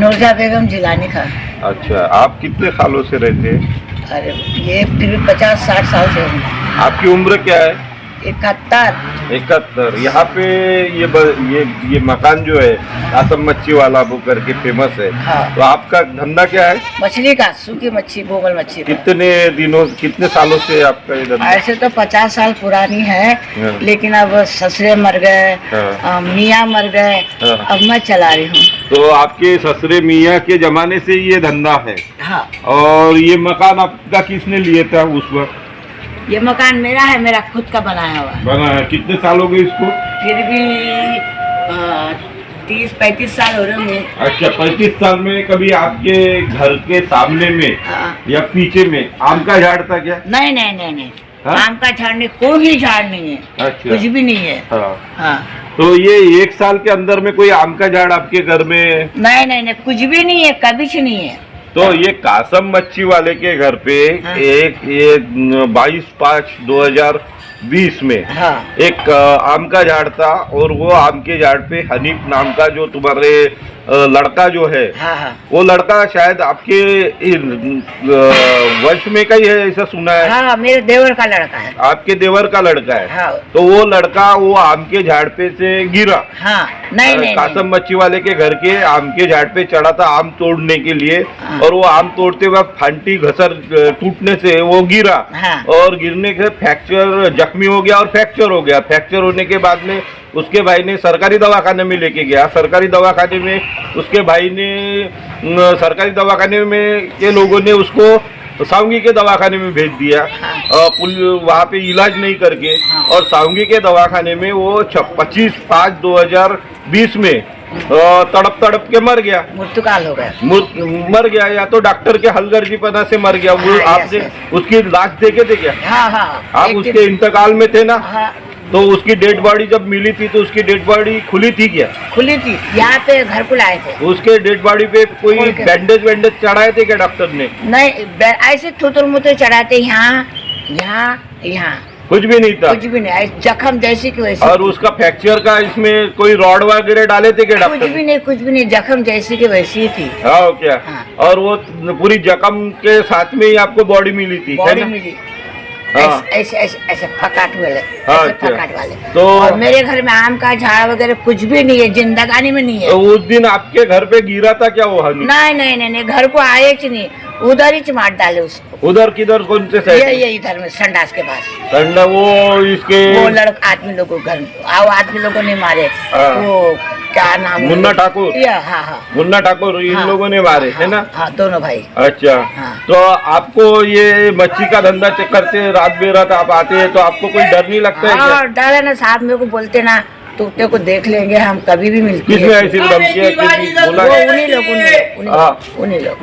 नूरजहाँ बेगम जिलानी का। अच्छा, आप कितने सालों से रहते हैं? अरे ये फिर 50-60 साल से हूँ। आपकी उम्र क्या है? 71। 71। यहाँ पे ये मकान जो है आसम मच्छी वाला वो करके फेमस है। हाँ। तो आपका धंधा क्या है? मछली का, सूखी मच्छी, बोगल मच्छी का। कितने सालों से आपका ये धंधा? ऐसे तो 50 साल पुरानी है, हाँ। लेकिन अब ससुरे मर गए, हाँ। मियाँ मर गए, हाँ। अब मैं चला रही हूँ। तो आपके ससुरे मियाँ के जमाने से ये धंधा है। हाँ। और ये मकान आपका किसने लिए था उस वक्त? ये मकान मेरा है, मेरा खुद का बनाया हुआ है। बना है। कितने साल हो गए इसको? फिर भी 30-35 साल हो रहे होंगे। अच्छा, 35 साल में कभी आपके घर के सामने में हाँ। या पीछे में आम का झाड़ था क्या? नहीं नहीं नहीं नहीं, हाँ? आम का झाड़ नहीं, कोई झाड़ नहीं है। अच्छा। कुछ भी नहीं है। हाँ। हाँ। तो ये 1 साल के अंदर में कोई आम का झाड़ आपके घर में? नहीं नहीं नहीं, कुछ भी नहीं है, कभी से नहीं है। तो ये कासम मच्छी वाले के घर पे हाँ। ये 22/5/2020 में हाँ। एक आम का झाड़ था, और वो आम के झाड़ पे हनीफ नाम का जो तुम्हारे लड़का जो है, हाँ हाँ वो लड़का शायद आपके वंश में का ही है, ऐसा सुना है। हाँ, मेरे देवर का लड़का है। आपके देवर का लड़का है। हाँ। तो वो लड़का वो आम के झाड़ पे से गिरा। हाँ। नहीं नहीं कासम नहीं। मच्छी वाले के घर के आम के झाड़ पे चढ़ा था आम तोड़ने के लिए। हाँ। और वो आम तोड़ते वक्त फांटी घसर टूटने से वो गिरा। हाँ। और गिरने से फ्रैक्चर, जख्मी हो गया और फ्रैक्चर हो गया। फ्रैक्चर होने के बाद में उसके भाई ने सरकारी दवाखाने में लेके गया। सरकारी दवाखाने में उसके भाई ने सरकारी दवाखाने में के लोगों ने उसको सावंगी के दवाखाने में भेज दिया। हाँ। वहाँ पे इलाज नहीं करके। हाँ। और सावंगी के दवाखाने में वो 25/5/2020 में तड़प तड़प के मर गया। मृत्युकाल हो गया। मर गया, या तो डॉक्टर के हलगर्जीपना से मर गया। वो हाँ, आपने यस। उसकी लाश देखे थे क्या? हाँ हाँ। आप एक उसके दिन- इंतकाल में थे ना? हाँ, तो उसकी डेड बॉडी जब मिली थी तो उसकी डेड बॉडी खुली थी क्या? खुली थी, यहाँ पे घर को लाए थे। उसके डेड बॉडी पे कोई खोल के। बैंडेज चढ़ाए थे क्या डॉक्टर ने? नहीं, ऐसे थुतुर मुतुर चढ़ाते, यहाँ यहाँ यहाँ, कुछ भी नहीं था। कुछ भी नहीं, ऐसे जख्म जैसी की वैसी। और उसका फ्रैक्चर का इसमें कोई रॉड वगैरह डाले थे क्या कुछ डॉक्टर भी ने? नहीं, कुछ भी नहीं, जख्म जैसी की वैसी थी। हाँ क्या? हाँ। और वो पूरी जख्म के साथ में ही आपको बॉडी मिली थी, है बॉडी ना? मिली। हाँ। ऐसे ऐसे ऐसे फकाट वाले, हाँ, ऐसे अच्छा। फकाट वाले। तो- और मेरे घर में आम का झाड़ वगैरह कुछ भी नहीं है, जिंदगानी में नहीं है। तो उस दिन आपके घर पे गिरा था क्या वो हनी? नहीं नहीं नहीं नहीं, घर को आए कि नहीं, उधर ही मार डाले उसको। उधर किधर, कौन से साइड? ये इधर में संडास के पास। ठंडा वो इसके वो लड़का आदमी लोगों को घर, आदमी लोगों ने मारे। हाँ। वो क्या नाम है? मुन्ना ठाकुर। हाँ हाँ मुन्ना ठाकुर, इन हाँ। लोगों ने मारे, है ना? हाँ, दोनों भाई। अच्छा। हाँ। तो आपको ये मच्छी का धंधा करते रात बेरात आप आते हैं, तो आपको कोई डर नहीं लगता है क्या? हाँ, डर है ना साहब, मेरे को बोलते ना, तो तेरे को देख लेंगे हम, कभी भी मिलती किसने है। ऐसी धमकियाँ बोला? वो उन्हीं लोगों ने, हाँ। उन्हीं लोग।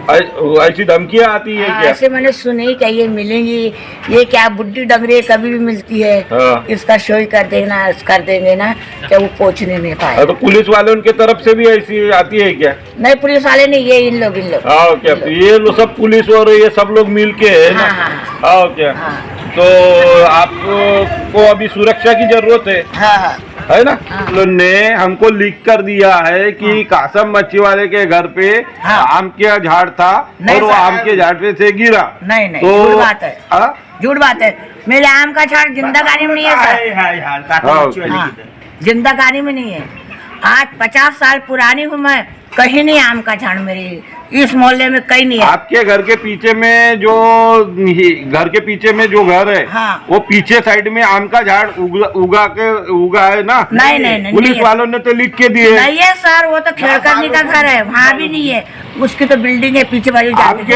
ऐसी धमकियाँ आती है हाँ, क्या? ऐसे मैंने सुनी क्या ये मिलेंगी, ये क्या बुड्ढी डगरी कभी भी मिलती है। हाँ। इसका शो कर देना, कर देंगे ना, क्या वो पहुँचने नहीं पाए। तो पुलिस वालों की तरफ से भी ऐसी आती है क्या? नहीं, पुलिस वाले नहीं, ये इन लोग हाँ क्या? तो ये लोग सब पुलिस और ये सब लोग मिल के है ना? हाँ, हाँ क्या? हाँ तो आपको अभी सुरक्षा की जरूरत हाँ हाँ है ना? हाँ। उन्होंने हमको लिख कर दिया है कि कासम मच्छी वाले के घर पे हाँ। आम के झाड़ था, नहीं और वो सर। आम के झाड़ पे से गिरा। नहीं नहीं, तो झूठ बात है। हाँ? झूठ बात है, मेरे आम का झाड़ जिंदगानी में नहीं है सर। हाँ, जिंदगानी में नहीं है। आज 50 साल पुरानी हूँ मैं, कहीं नहीं आम का झाड़ मेरे इस मोहल्ले में, कहीं नहीं है। आपके घर के पीछे में जो घर है, हाँ। वो पीछे साइड में आम का झाड़ उगा है ना? नहीं नहीं नहीं, पुलिस नहीं है। वालों ने तो लिख के दिए। नहीं है सर, वो तो खेड़करनी का घर है, वहाँ भी नहीं है। उसकी तो बिल्डिंग है पीछे बाजू आपके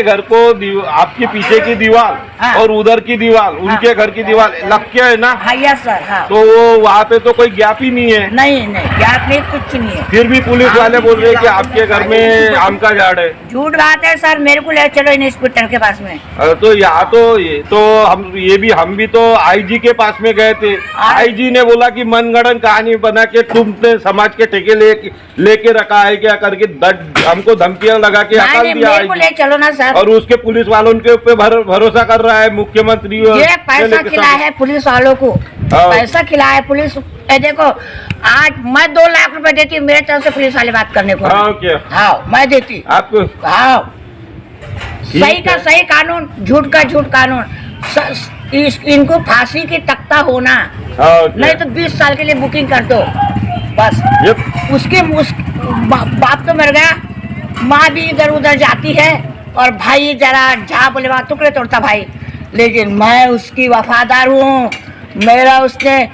घर को आपके पीछे की दीवार हाँ। और उधर की दीवार, उनके घर की दीवार लग के है ना? हाँ यस सर। हाँ, तो वो वहाँ पे तो कोई गैप ही नहीं है। नहीं नहीं, गैप नहीं, कुछ नहीं है। फिर भी पुलिस वाले बोल रहे हैं कि आपके घर में आम का झाड़ है। झूठ बात है सर, मेरे को ले चलो इंस्पेक्टर के पास में। तो यहाँ तो हम भी तो आईजी के पास में गए थे। आईजी ने बोला कि मनगढ़ंत कहानी बना के तुमने समाज के ठेके लेके रखा है क्या करके हमको धमकियां लगा के हटा नहीं, दिया मेरे को ले आईजी। चलो ना सर। और उसके पुलिस वालों के ऊपर भरोसा कर रहा है मुख्यमंत्री। ये पैसा खिला है पुलिस वालों को, हाँ। पैसा खिलाया पुलिस। देखो आज मैं 2 लाख रुपए देती मेरे तरफ से पुलिस वाले बात करने को। हाँ क्या हाँ मैं देती आपको हाँ। सही का है। सही कानून, झूठ का झूठ कानून। इनको फांसी की तख्ता होना, हाँ नहीं तो 20 साल के लिए बुकिंग कर दो बस। उसके बाप तो मर गया, माँ भी इधर उधर जाती है और भाई जरा जहाँ बोले वहाँ टुकड़े तोड़ता भाई। लेकिन मैं उसकी वफादार हूँ। मेरा उसने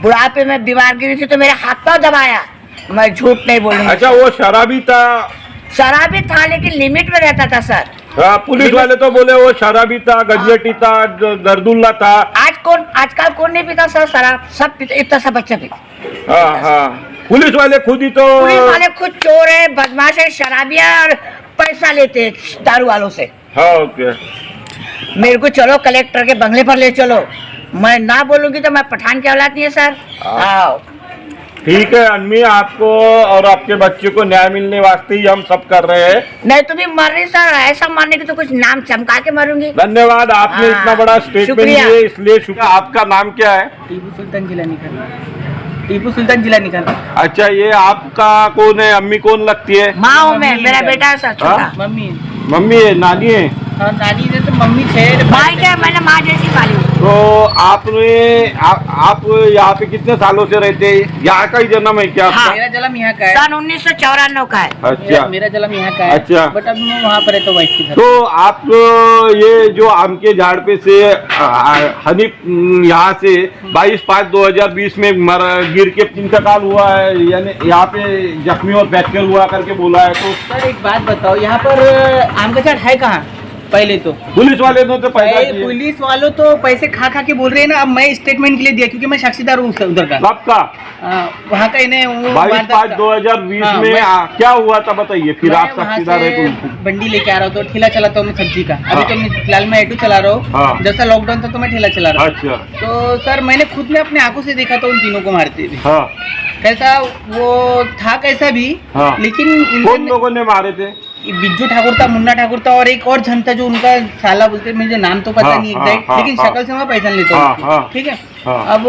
बुढ़ापे में बीमार गिरी थी तो मेरे हाथ पाँव दबाया। मैं झूठ नहीं बोलूँगी। अच्छा वो शराबी था? शराबी था लेकिन लिमिट में रहता था सर। हाँ, पुलिस वाले तो बोले वो शराबी था, गजलेटी था, दर्दुल्ला था। आजकल कौन नहीं पीता सर शराब? सब पीते, इतना सा बच्चा पीता। हाँ हाँ, पुलिस वाले खुद ही तो पुलिस वाले खुद चोर है, बदमाश है, शराबिया और पैसा लेते हैं दारू वालों से। हाँ ओके। मेरे को चलो कलेक्टर के बंगले पर ले चलो, मैं ना बोलूंगी तो मैं पठान की औलाद नहीं है सर। आओ ठीक है अम्मी, आपको और आपके बच्चे को न्याय मिलने वास्ते ही हम सब कर रहे हैं। नहीं तो भी मर रही सर, ऐसा मरने की तो कुछ नाम चमका के मरूंगी। धन्यवाद, आपने इतना बड़ा स्टेटमेंट दिया इसलिए शुक्रिया। आपका नाम क्या है? टीपू सुल्तान जिला निकाल। टीपू सुल्तान जिला निकाल। अच्छा ये आपका कौन है? अम्मी कौन लगती है? माँ हूँ मैं, मेरा बेटा है सर छोटा। मम्मी मम्मी है, नानी है? हाँ नानी ने तो मम्मी थे। भाई क्या मैंने माँ जैसी पाली। तो आपने आप यहाँ पे कितने सालों से रहते हैं? यहाँ का ही जन्म है क्या आपका? हाँ। मेरा जन्म यहाँ का है। सन 1994 का है। अच्छा मेरा जन्म यहाँ का है। अच्छा। बट अब मैं वहाँ पर रहता हूँ वाइफ के घर। तो आप ये जो आम के झाड़ पे से हनीफ यहाँ से 22/5/2020 में गिर के इंतकाल हुआ है, यानी यहाँ पे जख्मी और फ्रैक्चर हुआ करके बोला है। तो सर एक बात बताओ, यहाँ पर आम का झाड़ है कहाँ? पहले तो पुलिस वाले ने तो पैसा किए। पुलिस वालों तो पैसे खा खा के बोल रहे हैं ना। अब मैं स्टेटमेंट के लिए दिया क्योंकि मैं साक्षीदार हूँ उधर का। कब का? वहाँ का इन्हें 22/5/2020 हाँ, में क्या हुआ था बताइए, फिर आप मैं वहाँ साक्षीदार है से तो। बंडी लेके आ रहा हूँ तो ठेला चलाता हूँ मैं सब्जी का। अभी हाँ। तो मैं फिलहाल मैं ऑटो चला रहा हूँ। हाँ। जैसा लॉकडाउन था तो मैं ठेला चला रहा हूँ। अच्छा तो सर मैंने खुद ने अपने आंखों से देखा था उन तीनों को मारते हुए। हाँ कैसा वो था कैसा भी। हाँ। लेकिन कौन लोगों ने मारे थे? बिज्जू ठाकुर था, मुन्ना ठाकुर था और एक और जन था जो उनका साला बोलते, मुझे नाम तो पता हाँ, नहीं हाँ, एग्जैक्ट, हाँ, लेकिन हाँ। शक्ल से मैं पहचान लेता हाँ, हूँ। हाँ। ठीक है। हाँ। अब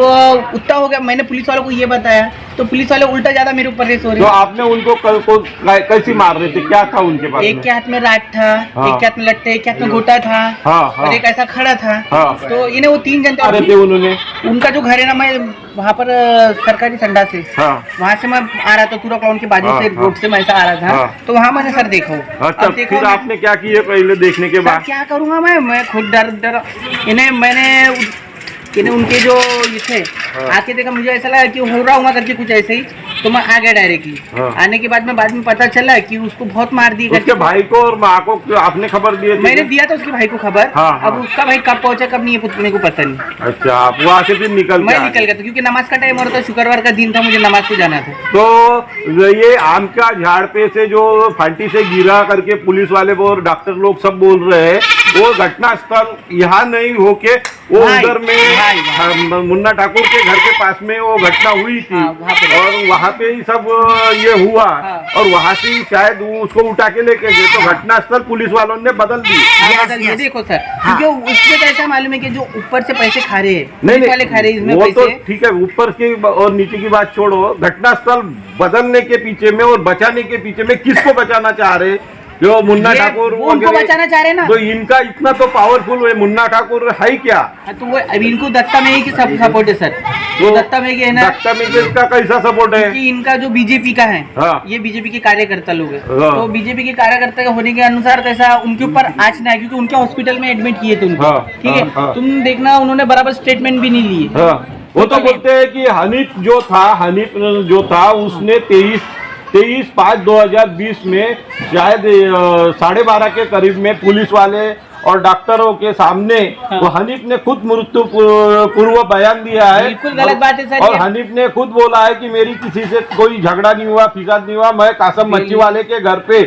उतना हो गया, मैंने पुलिस वालों को ये बताया तो पुलिस वाले उल्टा ज्यादा मेरे ऊपर रेस हो तो रहे। आपने उनको कल को कैसी मार रहे थे? क्या था उनके पास एक में? के हाथ में राट था, हाँ। एक के हाथ में लट्टे, एक के हाथ में घोटा था हाँ, हाँ। और एक ऐसा खड़ा था। हाँ। तो इन्हें वो 3 जन मारे थे उन्होंने? उनका जो घर है ना, मैं वहाँ पर सरकारी संडा से हाँ वहाँ से मैं आ रहा था, पूरा क्लाउन के बाजू हाँ, से रोड से मैं ऐसा आ रहा था। हाँ। तो वहाँ मैंने सर देखा। अच्छा, अब देखो फिर आपने क्या किया पहले देखने के सर बाद? क्या करूँगा मैं खुद डर इन्हें उनके जो ये थे आके देखा, मुझे ऐसा लगा कि हो रहा होगा करके कुछ ऐसे ही, तो मैं आ गया डायरेक्टली। हाँ। आने के बाद में पता चला कि उसको बहुत मार दी उसके भाई को और माँ को आपने खबर दिए थे? मैंने दिया था उसके भाई को खबर। हाँ, हाँ। अब उसका भाई कब पहुंचा कब नहीं मेरे को पता नहीं। अच्छा, आप वहाँ से फिर निकल मैं के निकल गया था क्योंकि नमाज का टाइम हो रहा था, शुक्रवार का दिन था, मुझे नमाज को जाना था। तो ये आम का झाड़ पे से जो फांटी से गिरा करके पुलिस वाले और डॉक्टर लोग सब बोल रहे हैं, वो घटना स्थल यहाँ नहीं होके वो उधर में मुन्ना ठाकुर के घर के पास में वो घटना हुई थी। हाँ, और वहाँ पे ही सब ये हुआ। हाँ। और वहाँ से ही शायद उसको उठा के लेके गए, तो घटना स्थल पुलिस वालों ने बदल दी। ये देखो सर, क्योंकि उसमें कैसा मालूम है कि जो ऊपर से पैसे खा रहे हैं, नहीं पुलिस वाले खा रहे हैं इसमें वो तो पैसे। ठीक है, ऊपर की और नीचे की बात छोड़ो, घटना स्थल बदलने के पीछे में और बचाने के पीछे में किसको बचाना चाह रहे? जो मुन्ना ठाकुर वो उनको बचाना चाह रहे हैं ना। तो इनका इतना तो पावरफुल है मुन्ना ठाकुर है क्या? हाँ, तो वो अब इनको दत्ता में की सब सपोर्ट है सर। तो दत्ता में है ना, दत्ता में का कैसा सपोर्ट है? कि इनका जो बीजेपी का है, हाँ। ये बीजेपी के कार्यकर्ता लोग है। हाँ। तो बीजेपी के कार्यकर्ता होने के अनुसार कैसा उनके ऊपर आँच ना है, क्योंकि उनके हॉस्पिटल में एडमिट किए थे उनको। हाँ, ठीक है। हाँ, हाँ। तुम देखना उन्होंने बराबर स्टेटमेंट भी नहीं लिए। हाँ, वो तो बोलते हैं कि हनीफ जो था उसने 23/5/2020 में शायद 12:30 के करीब में पुलिस वाले और डॉक्टरों के सामने वो हनीफ ने खुद मृत्यु पूर्व बयान दिया है। बिल्कुल गलत बात है सर। और हनीफ ने खुद बोला है कि मेरी किसी से कोई झगड़ा नहीं हुआ, फिसाद नहीं हुआ, मैं कासम मच्छी वाले के घर पे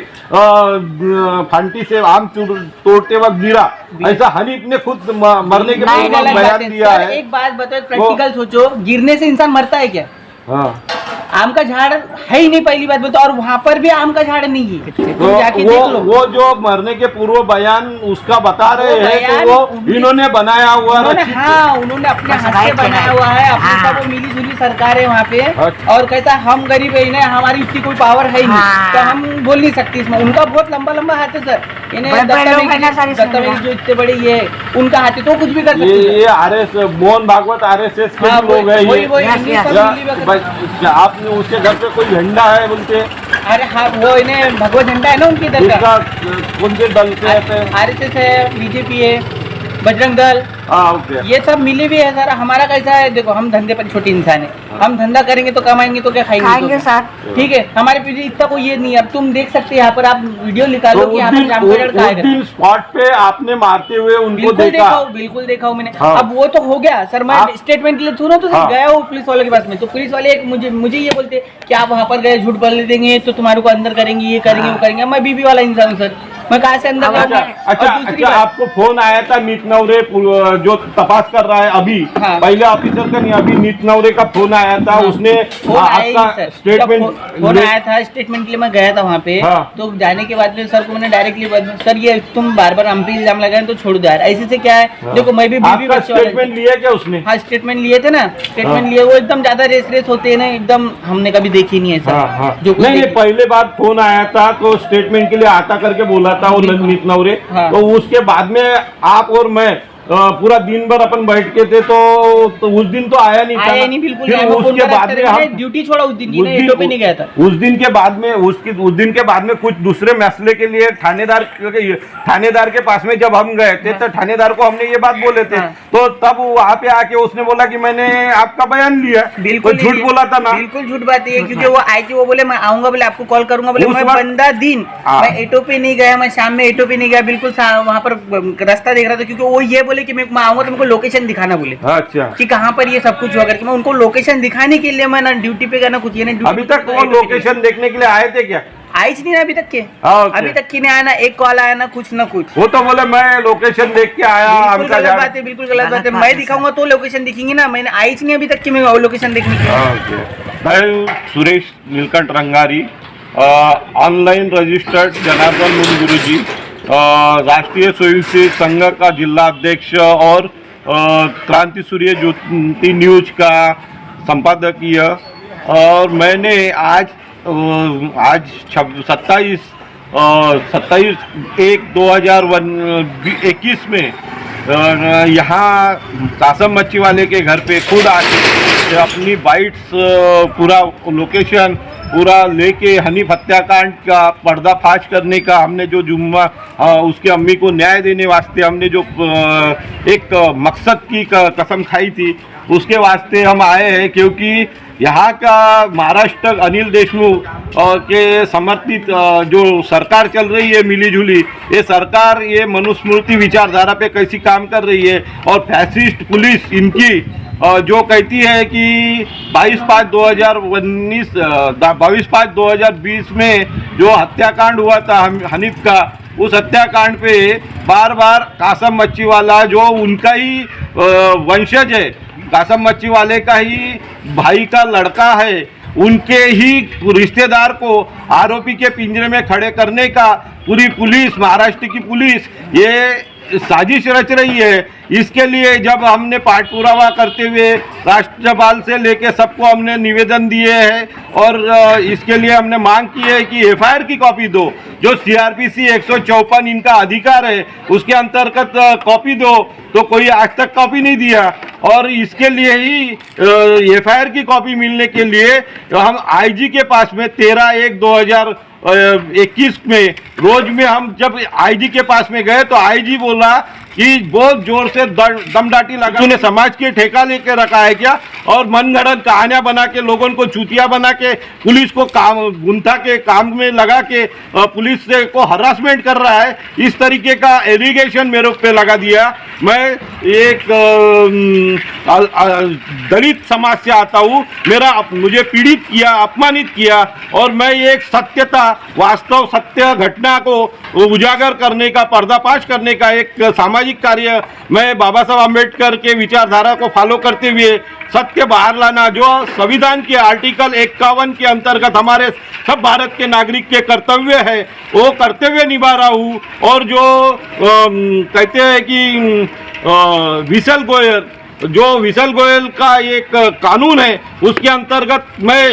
फांटी से आम तोड़ते वक्त गिरा, ऐसा हनीफ ने खुद मरने के पूर्व बयान दिया है। एक बात बताओ, प्रैक्टिकल सोचो, गिरने से इंसान मरता है क्या? हाँ आम का झाड़ है ही नहीं, पहली बात बोलते, और वहाँ पर भी आम का झाड़ नहीं है। तो तुम जाके देख लो। वो जो मरने के पूर्व बयान उसका बता रहे हैं, तो वो इन्होंने बनाया हुआ उन्होंने अपने हाथ से बनाया हुआ है, अपने सब वो मिली जुली सरकार है वहाँ पे। अच्छा। और कैसा हम गरीब है, इन्हें हमारी इतनी कोई पावर है ही नहीं, तो हम बोल नहीं सकते इसमें। उनका बहुत लंबा लंबा हाथ है सर, इन्हें दत्तावेज जो इतने बड़े ये उनका हाथ है, तो कुछ भी कर सकते हैं। ये RSS मोहन भागवत RSS के लोग हैं ये। आपने उसके घर पे कोई झंडा है बोलते? अरे हाँ, वो इन्हें भगवत झंडा है ना उनकी दल का। उनके दल से RSS है, BJP है, बजरंग दल, ओके। ये सब मिले भी है सर। हमारा कैसा है, देखो हम धंधे पर छोटे इंसान है, हम धंधा करेंगे तो कमाएंगे, तो क्या खाएंगे सर। ठीक है, हमारे पीछे इतना कोई ये नहीं है। अब तुम देख सकते हैं यहाँ पर, आप वीडियो निकालो कि यहाँ पर जाम का लड़का है, स्पॉट पे आपने मारते हुए उनको बिल्कुल देखा? बिल्कुल देखा हूँ मैंने। हाँ। अब वो तो हो गया सर, मैं स्टेटमेंट के लिए सुनो तो हाँ। गया हूँ पुलिस वालों के पास में, तो पुलिस वाले एक मुझे ये बोलते कि आप वहाँ पर गए झूठ बोल देंगे तो तुम्हारे को अंदर करेंगे, ये करेंगे वो करेंगे। मैं बीबी वाला इंसान हूँ सर, मैं कहाँ से अंदर अच्छा, अच्छा, आपको फोन आया था नीत नवरे जो तपास कर रहा है अभी? हाँ। पहले ऑफिसर का नहीं, अभी नीत नवरे का फोन आया था। हाँ। उसने आपका स्टेटमेंट फोन आया था, स्टेटमेंट के लिए मैं गया था वहाँ पे। हाँ। तो जाने के बाद में सर को मैंने डायरेक्टली सर ये तुम बार बार हम पे इल्जाम लगाए तो छोड़ दो यार, ऐसे से क्या है। हाँ। देखो मैं भी बीबी बच्चे वाला स्टेटमेंट लिया क्या उसने? हाँ, स्टेटमेंट लिए थे ना, स्टेटमेंट लिए। वो एकदम ज्यादा रेस होते हैं ना, एकदम हमने कभी देखी नहीं है सर। जो नहीं, पहले बार फोन आया था तो स्टेटमेंट के लिए आता करके बोला था वो नीत नवरे। हाँ। तो उसके बाद में आप और मैं पूरा दिन भर अपन बैठ के थे, तो उस दिन तो आया नहीं था। आया नहीं, बिल्कुल फिर नहीं। मैं उसके बाद में हम ड्यूटी छोड़ा उस दिन, एटो पे नहीं गया था। उस दिन के बाद में कुछ दूसरे मसले के लिए थानेदार के पास में जब हम गए थे, तो थानेदार को हमने ये बात बोले थे। तो तब वहाँ पे आके उसने बोला कि मैंने आपका बयान लिया। बिल्कुल झूठ बोला था ना? बिल्कुल झूठ बात है, क्योंकि वो आए थे, वो बोले मैं आऊंगा, बोले आपको कॉल करूंगा, बोले मैं बंदा दिन मैं एटो पे नहीं गया, मैं शाम में एटो पे नहीं गया, बिल्कुल वहाँ पर रास्ता देख रहा था। क्योंकि वो ये बोले कि मैं आऊंगा तो मेरे को लोकेशन दिखाना बोले। अच्छा, कि कहाँ पर ये सब कुछ हुआ करके, मैं उनको लोकेशन दिखाने के लिए मैं ना ड्यूटी पे गया ना कुछ। ये नहीं अभी तक वो लोकेशन देखने के लिए आए थे क्या? आई नहीं ना अभी तक के। अभी तक की नहीं आया ना, एक कॉल आया ना कुछ ना कुछ। वो तो बोले मैं लोकेशन देख के आया। बिल्कुल गलत बात है, बिल्कुल गलत बात है। मैं दिखाऊंगा तो लोकेशन दिखेंगी ना, मैंने आई नहीं अभी तक की मैं लोकेशन देखने की। मैं सुरेश नीलकंठ रंगारी, ऑनलाइन रजिस्टर्ड जनार्दन मुनगुरुजी, राष्ट्रीय स्वयंसेवक संघ का जिला अध्यक्ष और क्रांति सूर्य ज्योति न्यूज का संपादकीय। और मैंने आज 27/1/2021 में यहाँ कासम मच्छी वाले के घर पे खुद आके अपनी बाइट्स पूरा लोकेशन पूरा लेके हनीफ हत्याकांड का पर्दाफाश करने का हमने जो जुम्मा उसके अम्मी को न्याय देने वास्ते हमने जो एक मकसद की कसम खाई थी, उसके वास्ते हम आए हैं। क्योंकि यहाँ का महाराष्ट्र अनिल देशमुख के समर्थित जो सरकार चल रही है मिलीजुली, ये सरकार ये मनुस्मृति विचारधारा पे कैसी काम कर रही है। और फैसिस्ट पुलिस इनकी जो कहती है कि 22/5/2020 में जो हत्याकांड हुआ था हनीफ का, उस हत्याकांड पे बार बार कासम मच्छी वाला जो उनका ही वंशज है, कासम मच्छी वाले का ही भाई का लड़का है, उनके ही रिश्तेदार को आरोपी के पिंजरे में खड़े करने का पूरी पुलिस, महाराष्ट्र की पुलिस ये साजिश रच रही है। इसके लिए जब हमने पाठ पुरावा करते हुए राज्यपाल से लेके सबको हमने निवेदन दिए हैं और इसके लिए हमने मांग की है कि FIR की कॉपी दो, जो CRPC 154 इनका अधिकार है उसके अंतर्गत कॉपी दो, तो कोई आज तक कॉपी नहीं दिया। और इसके लिए ही FIR की कॉपी मिलने के लिए हम IG के पास में 13/1/2021 में रोज में हम जब IG के पास में गए तो IG बोला कि बहुत जोर से दमदाटी लगा, तूने समाज के ठेका लेके रखा है क्या, और मनगढ़ंत कहानियां बना के लोगों को चूतिया बना के पुलिस को काम गुंथा के काम में लगा के पुलिस से को हरासमेंट कर रहा है। इस तरीके का एलिगेशन मेरे पे लगा दिया। मैं एक दलित समाज से आता हूँ, मुझे पीड़ित किया, अपमानित किया, और मैं एक सत्यता वास्तव सत्य घटना को उजागर करने का पर्दाफाश करने का एक सामाजिक सामाजिक कार्य मैं बाबा साहब आम्बेडकर के विचारधारा को फॉलो करते हुए सत्य बाहर लाना, जो संविधान के आर्टिकल 51 के अंतर्गत हमारे सब भारत के नागरिक के कर्तव्य है, वो कर्तव्य निभा रहा हूँ। और जो कहते हैं कि विसल गोयल का एक कानून है, उसके अंतर्गत मैं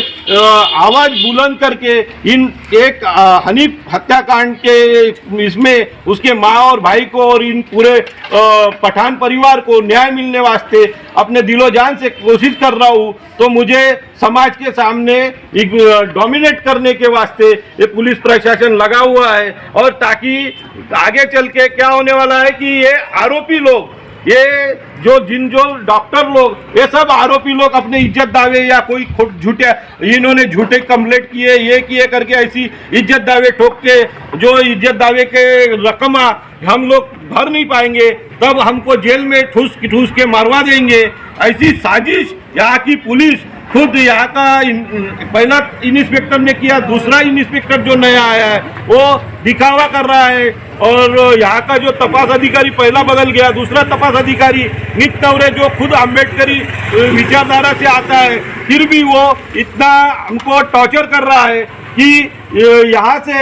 आवाज बुलंद करके इन एक हनीफ हत्याकांड के इसमें उसके माँ और भाई को और इन पूरे पठान परिवार को न्याय मिलने वास्ते अपने दिलो जान से कोशिश कर रहा हूँ। तो मुझे समाज के सामने डोमिनेट करने के वास्ते ये पुलिस प्रशासन लगा हुआ है, और ताकि आगे चल के क्या होने वाला है कि ये आरोपी लोग, ये जो डॉक्टर लोग, ये सब आरोपी लोग अपने इज्जत दावे या कोई झूठे इन्होंने झूठे कंप्लेंट किए, ये किए करके ऐसी इज्जत दावे ठोक के जो इज्जत दावे के रकम हम लोग भर नहीं पाएंगे, तब हमको जेल में ठूस के मारवा देंगे। ऐसी साजिश यहाँ की पुलिस खुद यहाँ का पहला इंस्पेक्टर ने किया, दूसरा इंस्पेक्टर जो नया आया है वो दिखावा कर रहा है, और यहाँ का जो तपास अधिकारी पहला बदल गया, दूसरा तपास अधिकारी नित नवरे जो खुद अम्बेडकरी विचारधारा से आता है, फिर भी वो इतना हमको टॉर्चर कर रहा है कि यहाँ से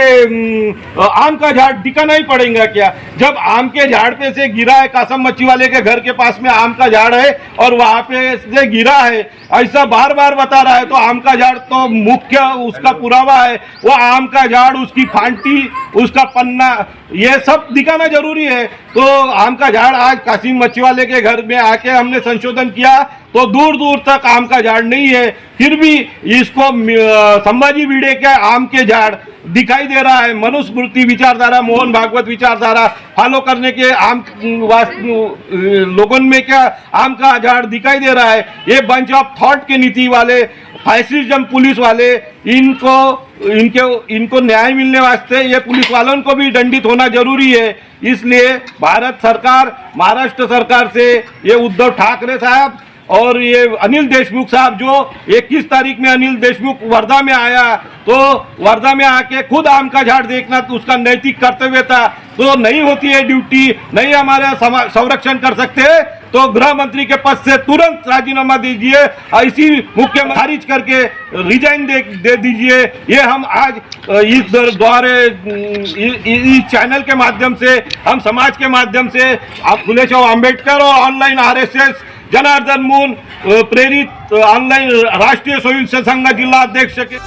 आम का झाड़ दिखाना ही पड़ेगा क्या। जब आम के झाड़ पे से गिरा है, कासम मच्छी वाले के घर के पास में आम का झाड़ है और वहाँ पे से गिरा है, ऐसा बार बार बता रहा है, तो आम का झाड़ तो मुख्य उसका पुरावा है। वो आम का झाड़, उसकी फांटी, उसका पन्ना, ये सब दिखाना जरूरी है। तो आम का झाड़ आज कासिम मच्छी वाले के घर में आके हमने संशोधन किया तो दूर दूर तक आम का झाड़ नहीं है, फिर भी इसको संभाजी भिड़े के आम के झाड़ दिखाई दे रहा है। मनुस्मृति विचारधारा, मोहन भागवत विचारधारा फॉलो करने के लोगों में क्या आम का झाड़ दिखाई दे रहा है। ये बंच ऑफ थॉट के नीति वाले फैसिज्म पुलिस वाले, इनको न्याय मिलने वास्ते ये पुलिस वालों को भी दंडित होना जरूरी है। इसलिए भारत सरकार, महाराष्ट्र सरकार से ये उद्धव ठाकरे साहब और ये अनिल देशमुख साहब, जो 21 तारीख में अनिल देशमुख वर्धा में आया, तो वर्धा में आके खुद आम का झाड़ देखना तो उसका नैतिक कर्तव्य था, तो नहीं होती है ड्यूटी, नहीं हमारे संरक्षण कर सकते, तो गृह मंत्री के पद से तुरंत राजीनामा दीजिए, ऐसी मुख्यमंत्री खारिज करके रिजाइन दे दीजिए। ये हम आज इस द्वारे इस चैनल के माध्यम से, हम समाज के माध्यम से फुले शाह आंबेडकर और ऑनलाइन RSS जनार्दन मून प्रेरित ऑनलाइन राष्ट्रीय स्वयंसेवक संघ जिला अध्यक्ष के